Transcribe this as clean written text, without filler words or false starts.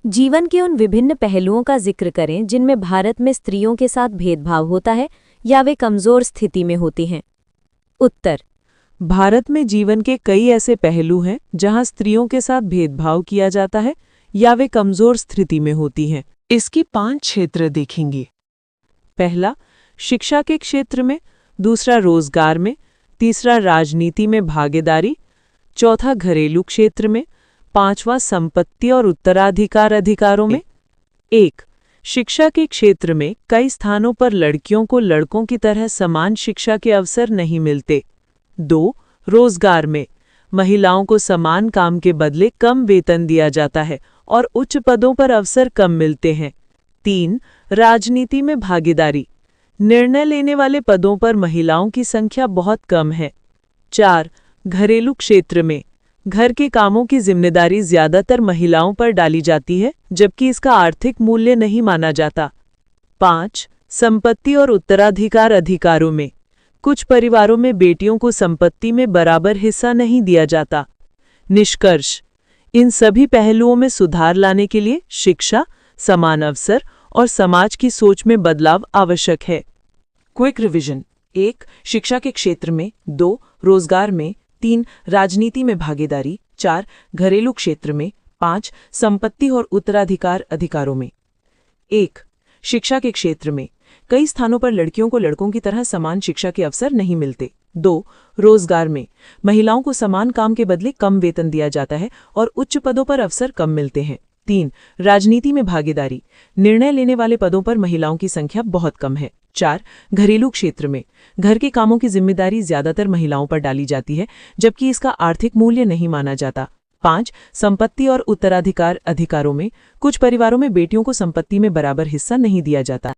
जीवन के उन विभिन्न पहलुओं का जिक्र करें जिनमें भारत में स्त्रियों के साथ भेदभाव होता है या वे कमजोर स्थिति में होती हैं। उत्तर: भारत में जीवन के कई ऐसे पहलू हैं जहां स्त्रियों के साथ भेदभाव किया जाता है या वे कमजोर स्थिति में होती हैं। इसकी 5 क्षेत्र देखेंगे। पहला, शिक्षा के क्षेत्र में, दूसरा रोजगार में, तीसरा राजनीति में भागीदारी, चौथा घरेलू क्षेत्र में, पांचवा संपत्ति और उत्तराधिकार अधिकारों में। 1. शिक्षा के क्षेत्र में कई स्थानों पर लड़कियों को लड़कों की तरह समान शिक्षा के अवसर नहीं मिलते। 2. रोजगार में महिलाओं को समान काम के बदले कम वेतन दिया जाता है और उच्च पदों पर अवसर कम मिलते हैं। 3. राजनीति में भागीदारी, निर्णय लेने वाले पदों पर महिलाओं की संख्या बहुत कम है। 4. घरेलू क्षेत्र में घर के कामों की जिम्मेदारी ज्यादातर महिलाओं पर डाली जाती है, जबकि इसका आर्थिक मूल्य नहीं माना जाता। 5. संपत्ति और उत्तराधिकार अधिकारों में कुछ परिवारों में बेटियों को संपत्ति में बराबर हिस्सा नहीं दिया जाता। निष्कर्ष: इन सभी पहलुओं में सुधार लाने के लिए शिक्षा, समान अवसर और समाज की सोच में बदलाव आवश्यक है। Quick revision: 1. शिक्षा के क्षेत्र में, 2. रोजगार में, 3. राजनीति में भागीदारी, 4. घरेलू क्षेत्र में, 5. संपत्ति और उत्तराधिकार अधिकारों में। 1. शिक्षा के क्षेत्र में कई स्थानों पर लड़कियों को लड़कों की तरह समान शिक्षा के अवसर नहीं मिलते। 2. रोजगार में महिलाओं को समान काम के बदले कम वेतन दिया जाता है और उच्च पदों पर अवसर कम मिलते हैं। 3. राजनीति में भागीदारी, निर्णय लेने वाले पदों पर महिलाओं की संख्या बहुत कम है। 4. घरेलू क्षेत्र में घर के कामों की जिम्मेदारी ज्यादातर महिलाओं पर डाली जाती है, जबकि इसका आर्थिक मूल्य नहीं माना जाता। 5. संपत्ति और उत्तराधिकार अधिकारों में कुछ परिवारों में बेटियों को संपत्ति में बराबर हिस्सा नहीं दिया जाता।